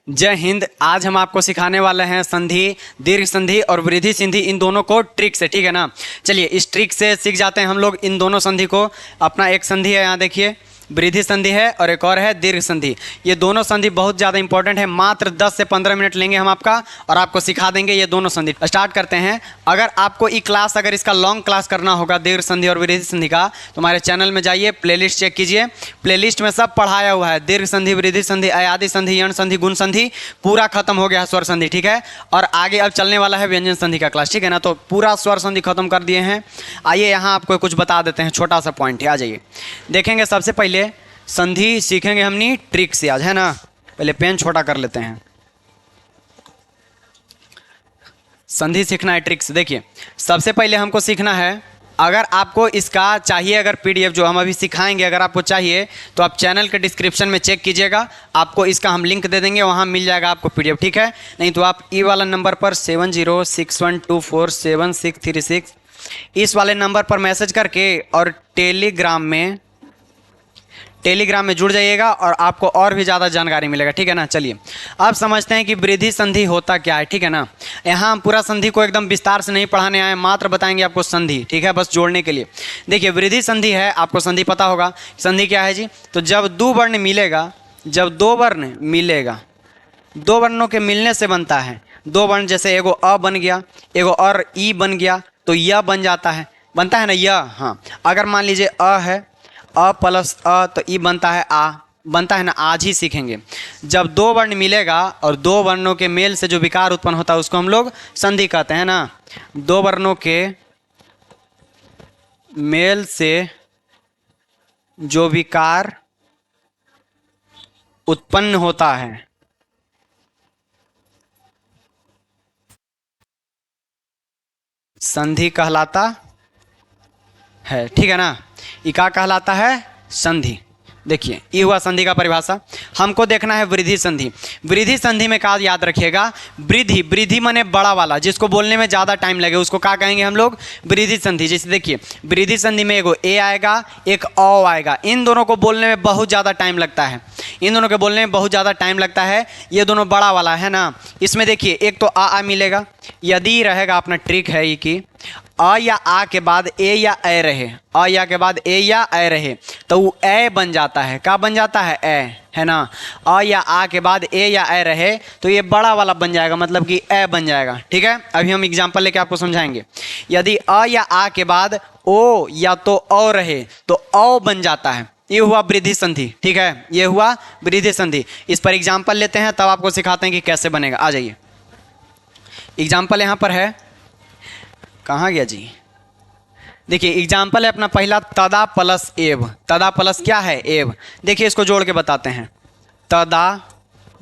जय हिंद। आज हम आपको सिखाने वाले हैं संधि, दीर्घ संधि और वृद्धि संधि, इन दोनों को ट्रिक से। ठीक है ना, चलिए इस ट्रिक से सीख जाते हैं हम लोग इन दोनों संधि को। अपना एक संधि है, यहाँ देखिए वृद्धि संधि है और एक और है दीर्घ संधि। ये दोनों संधि बहुत ज़्यादा इंपॉर्टेंट है। मात्र 10 से 15 मिनट लेंगे हम आपका और आपको सिखा देंगे ये दोनों संधि। स्टार्ट करते हैं। अगर आपको ई क्लास, अगर इसका लॉन्ग क्लास करना होगा दीर्घ संधि और वृद्धि संधि का, तो हमारे चैनल में जाइए, प्लेलिस्ट चेक कीजिए। प्लेलिस्ट में सब पढ़ाया हुआ है। दीर्घ संधि, वृद्धि संधि, अयादि संधि, यण संधि, गुण संधि, पूरा खत्म हो गया है स्वर संधि। ठीक है, और आगे अब चलने वाला है व्यंजन संधि का क्लास। ठीक है ना, तो पूरा स्वर संधि खत्म कर दिए हैं। आइए यहाँ आपको कुछ बता देते हैं, छोटा सा पॉइंट है, आ जाइए देखेंगे। सबसे पहले संधि सीखेंगे हमनी ट्रिक से आज, है ना। पहले पेन छोटा कर लेते हैं। संधि सीखना है ट्रिक से। देखिए सबसे पहले हमको सीखना है, अगर आपको इसका चाहिए, अगर पीडीएफ जो हम अभी सिखाएंगे अगर आपको चाहिए, तो आप चैनल के डिस्क्रिप्शन में चेक कीजिएगा, आपको इसका हम लिंक दे देंगे, वहाँ मिल जाएगा आपको पीडीएफ। ठीक है, नहीं तो आप ई वाला नंबर पर 7061247636 इस वाले नंबर पर मैसेज करके और टेलीग्राम में जुड़ जाइएगा और आपको और भी ज़्यादा जानकारी मिलेगा। ठीक है ना, चलिए अब समझते हैं कि वृद्धि संधि होता क्या है। ठीक है ना, यहाँ हम पूरा संधि को एकदम विस्तार से नहीं पढ़ाने आए, मात्र बताएंगे आपको संधि। ठीक है, बस जोड़ने के लिए। देखिए वृद्धि संधि है, आपको संधि पता होगा। संधि क्या है जी? तो जब दो वर्ण मिलेगा, जब दो वर्ण मिलेगा, दो वर्णों के मिलने से बनता है। दो वर्ण जैसे एगो अ बन गया, एगो और ई बन गया, तो यह बन जाता है, बनता है ना यह। हाँ, अगर मान लीजिए अ है, अ प्लस अ, तो ई बनता है आ, बनता है ना। आज ही सीखेंगे। जब दो वर्ण मिलेगा और दो वर्णों के मेल से जो विकार उत्पन्न होता है उसको हम लोग संधि कहते हैं ना। दो वर्णों के मेल से जो विकार उत्पन्न होता है संधि कहलाता है। ठीक है ना, ये क्या कहलाता है? संधि। देखिए ये हुआ संधि का परिभाषा। हमको देखना है वृद्धि संधि। वृद्धि संधि में क्या याद रखिएगा? वृद्धि, वृद्धि माने बड़ा वाला, जिसको बोलने में ज़्यादा टाइम लगे उसको क्या कहेंगे हम लोग? वृद्धि संधि। जैसे देखिए वृद्धि संधि में एगो ए आएगा, एक औ आएगा। इन दोनों को बोलने में बहुत ज़्यादा टाइम लगता है, इन दोनों को बोलने में बहुत ज़्यादा टाइम लगता है। ये दोनों बड़ा वाला है ना। इसमें देखिए एक तो आ मिलेगा, यदि रहेगा, अपना ट्रिक है ये कि अ या आ के बाद ए या ए रहे, अ या के बाद ए या ए रहे, तो वो ए बन जाता है। क्या बन जाता है? ए, है ना। अ या आ के बाद ए या ए रहे तो ये बड़ा वाला बन जाएगा, मतलब कि ए बन जाएगा। ठीक है, अभी हम एग्जांपल लेके आपको समझाएंगे। यदि अ या आ के बाद ओ या तो औ रहे तो औ बन जाता है। ये हुआ वृद्धि संधि। ठीक है, ये हुआ वृद्धि संधि। इस पर एग्जाम्पल लेते हैं, तब आपको सिखाते हैं कि कैसे बनेगा। आ जाइए, एग्जाम्पल यहाँ पर है। कहाँ गया जी? देखिए एग्जाम्पल है अपना पहला, तदा प्लस एव। तदा प्लस क्या है? एव। देखिए इसको जोड़ के बताते हैं। तदा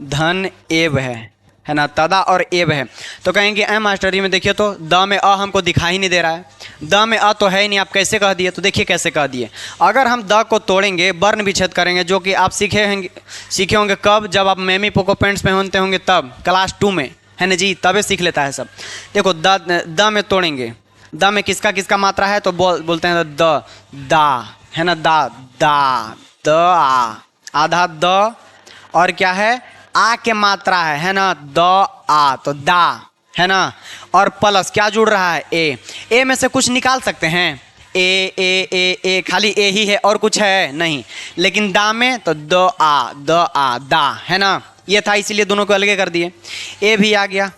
धन एव है ना। तदा और एव है तो कहेंगे ए मास्टर जी में देखिए तो द में अ हमको दिखाई नहीं दे रहा है, द में अ तो है ही नहीं, आप कैसे कह दिए? तो देखिए कैसे कह दिए। अगर हम द को तोड़ेंगे, वर्ण विच्छेद करेंगे, जो कि आप सीखे होंगे कब? जब आप मेमी पोको पेंट्स में होते होंगे तब, क्लास 2 में, है ना जी, तबे सीख लेता है सब। देखो द में तोड़ेंगे, द में किसका किसका मात्रा है? तो बोलते हैं द, दा, है ना। दा, दा, द, आ, आधा द, और क्या है? आ के मात्रा है ना। द, आ, तो दा, है ना। और प्लस क्या जुड़ रहा है? ए में से कुछ निकाल सकते हैं? ए खाली ए ही है और कुछ है नहीं। लेकिन दा में तो द, आ, दा, है ना। ये था, इसीलिए दोनों को अलग कर दिए। ए भी आ गया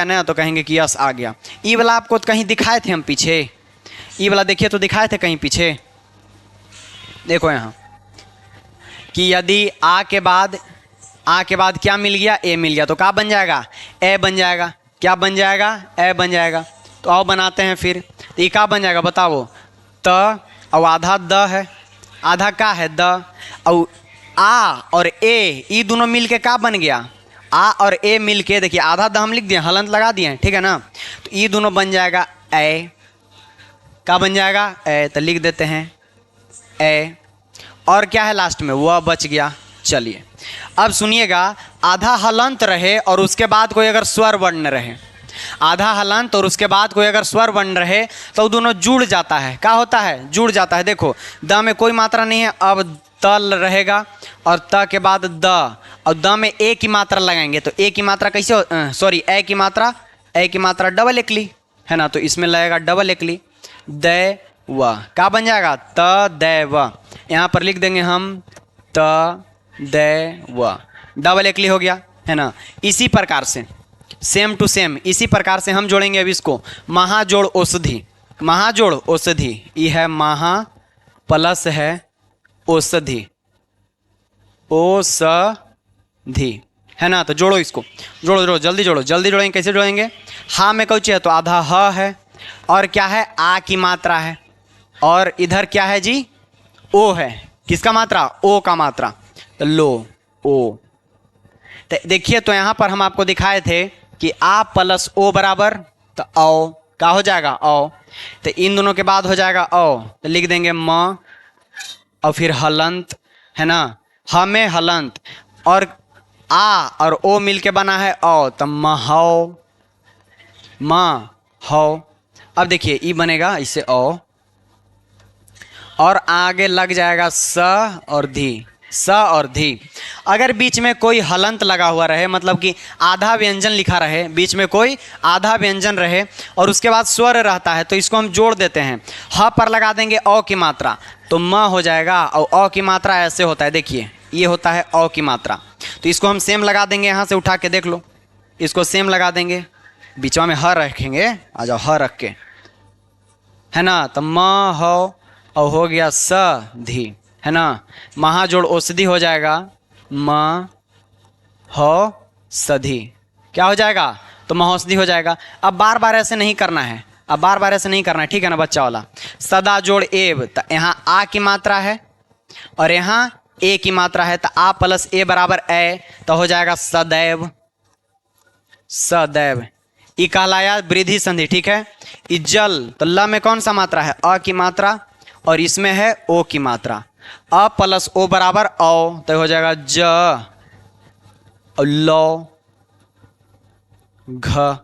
ना, तो कहेंगे कि यस आ गया। ई वाला आपको कहीं दिखाए थे हम पीछे? ई वाला देखिए तो दिखाए थे कहीं पीछे? देखो यहाँ कि यदि आ के बाद क्या मिल गया? ए मिल गया, तो क्या बन जाएगा? ए बन जाएगा। क्या बन जाएगा? ए बन जाएगा। तो आओ बनाते हैं फिर। तो ये क्या बन जाएगा बताओ? त और आधा द है, आधा का है? द, और आ और ए, ये दोनों मिल के क्या बन गया? आ और ए मिल के, देखिए आधा द हम लिख दिए, हलंत लगा दिए, ठीक है ना। तो ये दोनों बन जाएगा ए। क्या बन जाएगा? ए। तो लिख देते हैं ए, और क्या है लास्ट में? वह बच गया। चलिए अब सुनिएगा, आधा हलंत रहे और उसके बाद कोई अगर स्वर वर्ण रहे, आधा हलंत और उसके बाद कोई अगर स्वर वर्ण रहे तो दोनों जुड़ जाता है। क्या होता है? जुड़ जाता है। देखो द में कोई मात्रा नहीं है, अब तल रहेगा और त के बाद द, और द में ए की मात्रा लगाएंगे तो ए की मात्रा कैसे ए की मात्रा डबल एकली है ना, तो इसमें लगेगा डबल एकली दै व, क्या बन जाएगा त दै व। यहाँ पर लिख देंगे हम त दै व, डबल एकली हो गया है ना। इसी प्रकार से सेम टू सेम इसी प्रकार से हम जोड़ेंगे अब इसको महाजोड़ औषधि। महाजोड़ औषधि ये है महा प्लस है औषधि, औषधि है ना। तो जोड़ो इसको, जोड़ो जल्दी जोड़ो, जल्दी जोड़ेंगे। कैसे जोड़ेंगे? हा में कौची है तो आधा ह है, और क्या है आ की मात्रा है, और इधर क्या है जी ओ है। किसका मात्रा? ओ का मात्रा। तो लो ओ। तो देखिए तो यहाँ पर हम आपको दिखाए थे कि आ प्लस ओ बराबर तो औ, क्या हो जाएगा औ। तो इन दोनों के बाद हो जाएगा औ, तो लिख देंगे म और फिर हलंत है ना, ह में हलंत, और आ और ओ मिलके बना है औ, तो महौ, म हौ। अब देखिए ई बनेगा इससे औ, और आगे लग जाएगा स और धी, स और धी। अगर बीच में कोई हलंत लगा हुआ रहे, मतलब कि आधा व्यंजन लिखा रहे, बीच में कोई आधा व्यंजन रहे और उसके बाद स्वर रहता है, तो इसको हम जोड़ देते हैं। ह पर लगा देंगे औ की मात्रा तो म हो जाएगा, और औ की मात्रा ऐसे होता है, देखिए ये होता है औ की मात्रा। तो इसको हम सेम लगा देंगे, यहाँ से उठा के देख लो, इसको सेम लगा देंगे, बीच में ह रखेंगे, आ जाओ ह रख के है ना। तो म हो और हो गया स धी है ना, महाजोड़ औषधि हो जाएगा म हो सधी, क्या हो जाएगा तो महौषधि हो जाएगा। अब बार बार ऐसे नहीं करना है, अब बार बार ऐसे नहीं करना है, ठीक है ना बच्चा वाला। सदा जोड़ एव, तो यहाँ आ की मात्रा है और यहाँ ए की मात्रा है, तो आ प्लस ए बराबर ए, तो हो जाएगा सदैव, सदैव। ई कहलाया वृद्धि संधि, ठीक है। इज्जल, तो ल में कौन सा मात्रा है? अ की मात्रा, और इसमें है ओ की मात्रा। अ प्लस ओ बराबर औ, तो हो जाएगा ज और लो घ,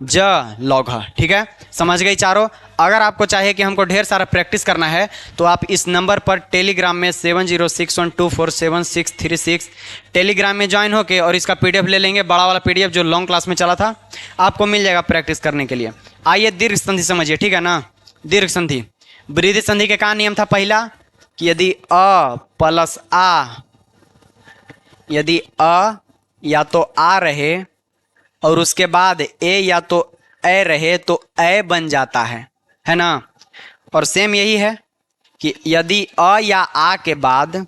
ज लौ घ, ठीक है। समझ गई चारों। अगर आपको चाहिए कि हमको ढेर सारा प्रैक्टिस करना है तो आप इस नंबर पर टेलीग्राम में 7061247636 टेलीग्राम में ज्वाइन होके और इसका पीडीएफ ले लेंगे, बड़ा वाला पीडीएफ जो लॉन्ग क्लास में चला था, आपको मिल जाएगा प्रैक्टिस करने के लिए। आइए दीर्घ संधि समझिए, ठीक है ना। दीर्घ संधि, वृद्धि संधि के क्या नियम था? पहला कि यदि अ प्लस आ, यदि अ या तो आ रहे और उसके बाद ए या तो ए रहे तो ए बन जाता है ना। और सेम यही है कि यदि अ या आ के बाद,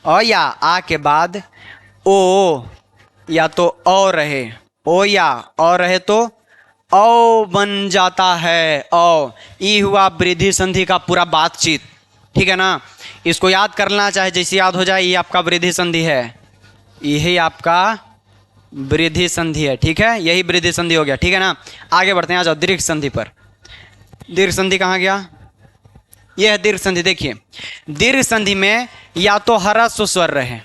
अ या आ के बाद ओ या तो औ रहे, ओ या औ रहे तो औ बन जाता है औ। ये हुआ वृद्धि संधि का पूरा बातचीत, ठीक है ना। इसको याद करना, चाहे जैसे याद हो जाए, ये आपका वृद्धि संधि है, यही आपका वृद्धि संधि है, ठीक है। यही वृद्धि संधि हो गया, ठीक है ना। आगे बढ़ते हैं, आ जाओ दीर्घ संधि पर। दीर्घ संधि कहाँ गया? यह है दीर्घ संधि। देखिए दीर्घ संधि में या तो ह्रस्व स्वर रहे,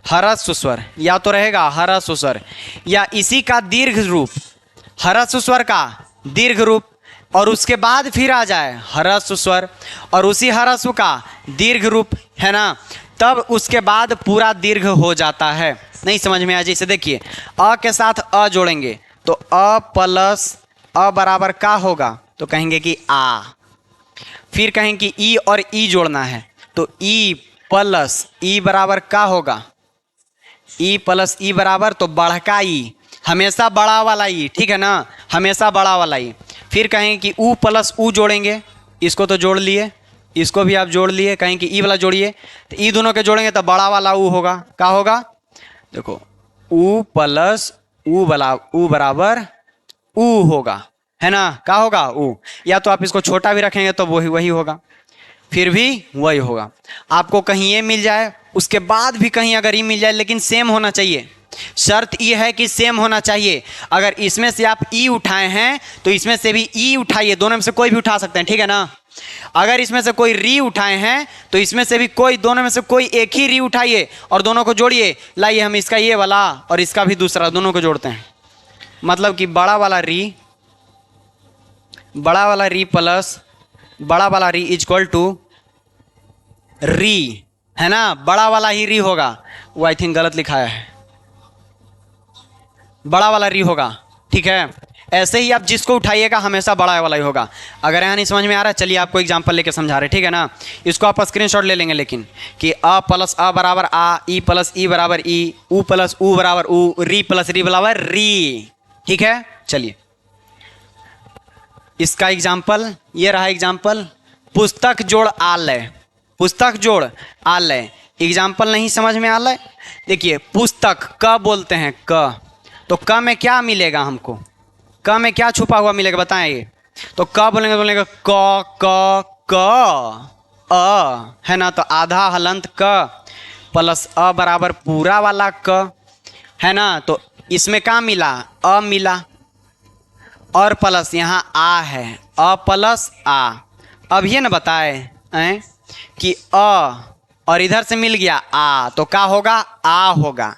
ह्रस्व स्वर या तो रहेगा ह्रस्व स्वर, या इसी का दीर्घ रूप, ह्रस्व स्वर का दीर्घ रूप, और उसके बाद फिर आ जाए ह्रस्व स्वर और उसी ह्रस्व का दीर्घ रूप, है ना। तब उसके बाद पूरा दीर्घ हो जाता है। नहीं समझ में आया? जैसे देखिए अ के साथ अ जोड़ेंगे तो अ प्लस अ बराबर का होगा, तो कहेंगे कि आ। फिर कहेंगे कि ई और ई जोड़ना है तो ई प्लस ई बराबर का होगा, ई प्लस ई बराबर तो बढ़का ई, हमेशा बड़ा वाला ई, ठीक है ना, हमेशा बड़ा वाला ई। फिर कहेंगे कि ऊ प्लस ऊ जोड़ेंगे, इसको तो जोड़ लिए, इसको भी आप जोड़ लिए, कहें कि ई वाला जोड़िए, तो ई दोनों के जोड़ेंगे तो बड़ा वाला ऊ होगा, क्या होगा देखो ऊ प्लस ऊ बराबर ऊ होगा, है ना, क्या होगा ऊ। या तो आप इसको छोटा भी रखेंगे तो वही होगा, फिर भी वही होगा। आपको कहीं ये मिल जाए उसके बाद भी कहीं अगर ये मिल जाए, लेकिन सेम होना चाहिए। शर्त ये है कि सेम होना चाहिए। अगर इसमें से आप ई उठाए हैं तो इसमें से भी ई उठाइए, दोनों में से कोई भी उठा सकते हैं, ठीक है ना। अगर इसमें से कोई री उठाए हैं तो इसमें से भी कोई, दोनों में से कोई एक ही री उठाइए और दोनों को जोड़िए। लाइए हम इसका ये वाला और इसका भी दूसरा, दोनों को जोड़ते हैं। मतलब कि बड़ा वाला री प्लस बड़ा वाला री इक्वल टू री है ना, बड़ा वाला ही री होगा। वो आई थिंक गलत लिखाया है, बड़ा वाला री होगा, ठीक है। ऐसे ही आप जिसको उठाइएगा हमेशा बड़ा वाला ही होगा। अगर यहाँ नहीं समझ में आ रहा है, चलिए आपको एग्जांपल लेके समझा रहे, ठीक है ना। इसको आप स्क्रीनशॉट ले लेंगे, लेकिन कि अ प्लस अ बराबर आ, ई प्लस ई बराबर ई, उ प्लस उ बराबर उ, री प्लस री बराबर री, ठीक है। चलिए इसका एग्जाम्पल ये रहा। एग्जाम्पल पुस्तक जोड़ आलय, पुस्तक जोड़ आलय। एग्जाम्पल नहीं समझ में आलय, देखिए पुस्तक क बोलते हैं क, तो क में क्या मिलेगा हमको, क में क्या छुपा हुआ मिलेगा बताएं ये। तो क बोलेंगे, बोलेंगे क अ, है ना। तो आधा हलंत क प्लस अ बराबर पूरा वाला क, है ना। तो इसमें क्या मिला, अ मिला, और प्लस यहाँ आ है, अ प्लस आ। अब ये ना बताए कि अ और इधर से मिल गया आ, तो क्या होगा, आ होगा।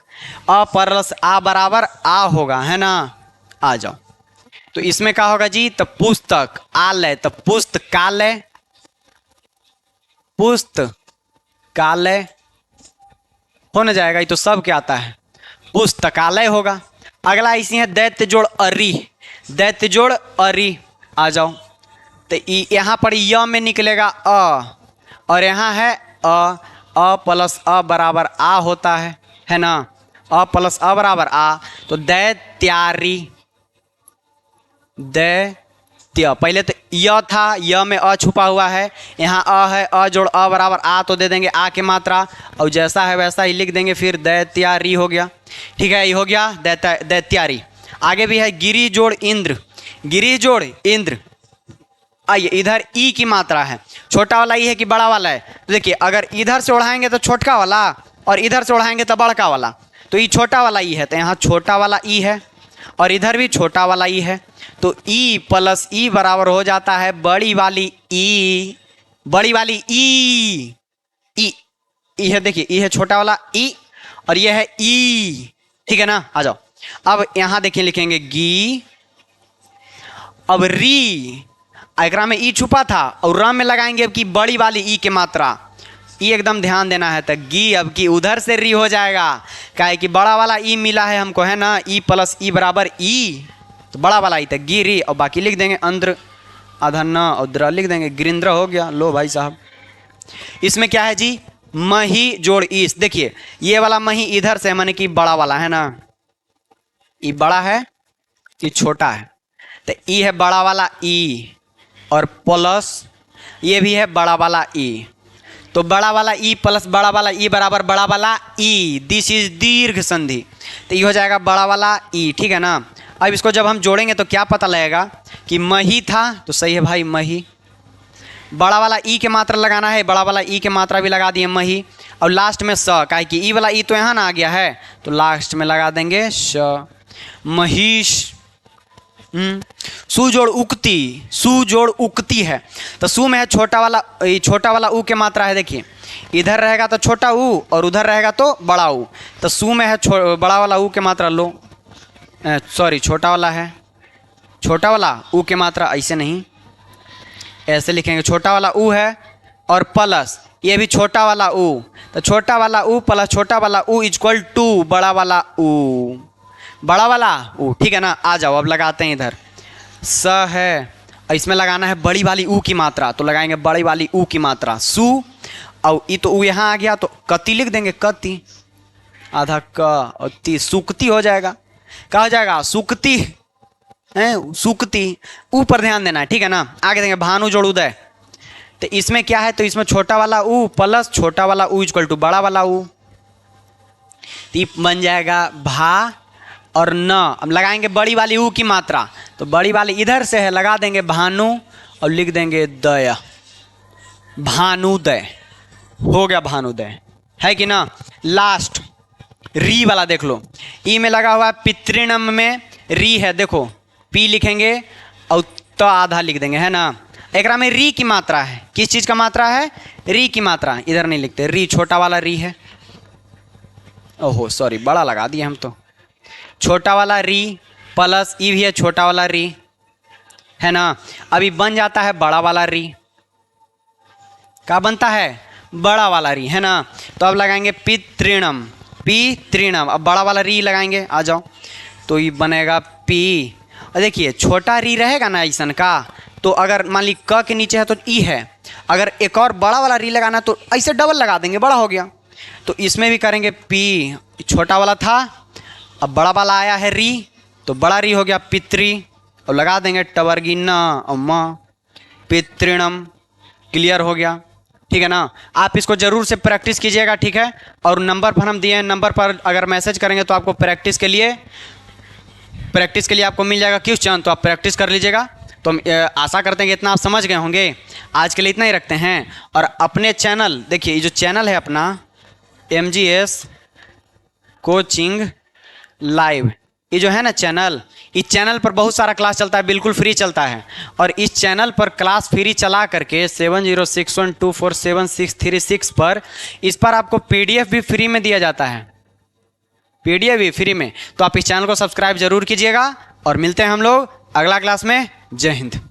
अ प्लस आ बराबर आ होगा, है ना। आ जाओ, तो इसमें क्या होगा जी, तो पुस्तक आलय, तो पुस्तकालय, पुस्तकालय हो न जाएगा, ये तो सब क्या आता है, पुस्तकालय होगा। अगला इसी है दैत्य जोड़ अरी, दैत्य जोड़ अरी। आ जाओ, तो यहाँ पर य में निकलेगा अ, और यहाँ है अ प्लस अ बराबर आ होता है ना। अ प्लस अ बराबर आ, तो दैत्यारी, दैत्य। पहले तो य था, य में अ छुपा हुआ है, यहाँ अ है, अ जोड़ अ बराबर आ, तो दे देंगे आ की मात्रा, और जैसा है वैसा ही लिख देंगे, फिर दैत्यारी हो गया, ठीक है। ये हो गया दैत्यारी। आगे भी है गिरी जोड़ इंद्र, गिरी जोड़ इंद्र। आइए इधर ई की मात्रा है, छोटा वाला ई है कि बड़ा वाला है, तो देखिए अगर इधर से उड़ाएंगे तो छोटका वाला, और इधर से उड़ाएंगे तो बड़का वाला, तो ई छोटा वाला ई है, तो यहाँ छोटा वाला ई है, और इधर भी छोटा वाला ई है, तो ई प्लस ई बराबर हो जाता है बड़ी वाली ई, बड़ी वाली ई, ई है, देखिए ई है छोटा वाला ई, और ये है ई, ठीक है ना। आ जाओ, अब यहाँ देखिए लिखेंगे गी, अब री, एकरा में ई छुपा था, और र में लगाएंगे अब की बड़ी वाली ई की मात्रा, ई एकदम ध्यान देना है। तो गी अब की उधर से री हो जाएगा, क्या है कि बड़ा वाला ई मिला है हमको, है ना। ई प्लस ई बराबर ई, तो बड़ा वाला ई, तो गी री, और बाकी लिख देंगे अंद्र, आधा न और द्र लिख देंगे, गिरिंद्र हो गया। लो भाई साहब, इसमें क्या है जी, मही जोड़ ईस। देखिए ये वाला मही इधर से माने कि बड़ा वाला है ना, ई बड़ा है कि छोटा है, तो ई है बड़ा वाला ई, और प्लस ये भी है बड़ा वाला ई, तो बड़ा वाला ई प्लस बड़ा वाला ई बराबर बड़ा वाला ई, दिस इज दीर्घ संधि, तो ये हो जाएगा बड़ा वाला ई, ठीक है ना। अब इसको जब हम जोड़ेंगे तो क्या पता लगेगा कि मही था, तो सही है भाई मही। बड़ा वाला ई के मात्रा लगाना है, बड़ा वाला ई के मात्रा भी लगा दिए मही, और लास्ट में स, काहे कि ई वाला ई तो यहाँ ना आ गया है, तो लास्ट में लगा देंगे श, महिष। सु जोड़ उक्ति, सु जोड़ उक्ति है, तो सु में है छोटा वाला ऊ के मात्रा है। देखिए इधर रहेगा तो छोटा ऊ, और उधर रहेगा तो बड़ा ऊ, तो सु में है बड़ा वाला ऊ के मात्रा, लो सॉरी छोटा वाला है, छोटा वाला ऊ के मात्रा, ऐसे नहीं ऐसे लिखेंगे, छोटा वाला ऊ है और प्लस ये भी छोटा वाला ऊ, तो छोटा वाला ऊ प्लस छोटा वाला ऊ इक्वल टू बड़ा वाला ऊ, बड़ा वाला ऊ, ठीक है ना। आ जाओ अब लगाते हैं इधर, स है, इसमें लगाना है बड़ी वाली ऊ की मात्रा, तो लगाएंगे बड़ी वाली ऊ की मात्रा सु, और ई तो ऊ यहाँ आ गया, तो कति लिख देंगे, कति, आधा क और ती, सुक्ति हो जाएगा। क्या हो जाएगा, सुक्ति है, सुक्ति, ऊपर ध्यान देना है, ठीक है ना। आगे देंगे भानु जोड़ उदय, तो इसमें क्या है, तो इसमें छोटा वाला ऊ प्लस छोटा वाला ऊ इक्वल टू बड़ा वाला ऊ, तो बन जाएगा भा और न। अब लगाएंगे बड़ी वाली ऊ की मात्रा, तो बड़ी वाली इधर से है, लगा देंगे भानु और लिख देंगे दय, भानुदय हो गया, भानुदय है कि ना। लास्ट री वाला देख लो, ई में लगा हुआ है, पितृणम में री है, देखो पी लिखेंगे और तो आधा लिख देंगे, है ना। एकरा में री की मात्रा है, किस चीज का मात्रा है, री की मात्रा, इधर नहीं लिखते, री छोटा वाला री है, ओहो सॉरी बड़ा लगा दिए हम, तो छोटा वाला री प्लस ई भी है छोटा वाला री, है ना। अभी बन जाता है बड़ा वाला री, क्या बनता है, बड़ा वाला री है ना, तो अब लगाएंगे पितृणम, पितृणम। अब बड़ा वाला री लगाएंगे, आ जाओ, तो ये बनेगा पी। और देखिए छोटा री रहेगा ना ऐसन का, तो अगर मान ली क के नीचे है तो ई है, अगर एक और बड़ा वाला री लगाना तो ऐसे डबल लगा देंगे, बड़ा हो गया। तो इसमें भी करेंगे पी, छोटा वाला था, अब बड़ा वाला आया है री, तो बड़ा री हो गया पितृ, और लगा देंगे टवर्गी न और म, पितृणम। क्लियर हो गया, ठीक है ना। आप इसको जरूर से प्रैक्टिस कीजिएगा, ठीक है। और नंबर पर हम दिए हैं, नंबर पर अगर मैसेज करेंगे तो आपको प्रैक्टिस के लिए आपको मिल जाएगा क्वेश्चन, तो आप प्रैक्टिस कर लीजिएगा। तो हम आशा करते हैं कि इतना आप समझ गए होंगे। आज के लिए इतना ही रखते हैं। और अपने चैनल, देखिए ये जो चैनल है अपना MGS कोचिंग लाइव, ये जो है ना चैनल, इस चैनल पर बहुत सारा क्लास चलता है, बिल्कुल फ्री चलता है। और इस चैनल पर क्लास फ्री चला करके 7061247636 पर, इस पर आपको PDF भी फ्री में दिया जाता है, PDF भी फ्री में। तो आप इस चैनल को सब्सक्राइब जरूर कीजिएगा, और मिलते हैं हम लोग अगला क्लास में। जय हिंद।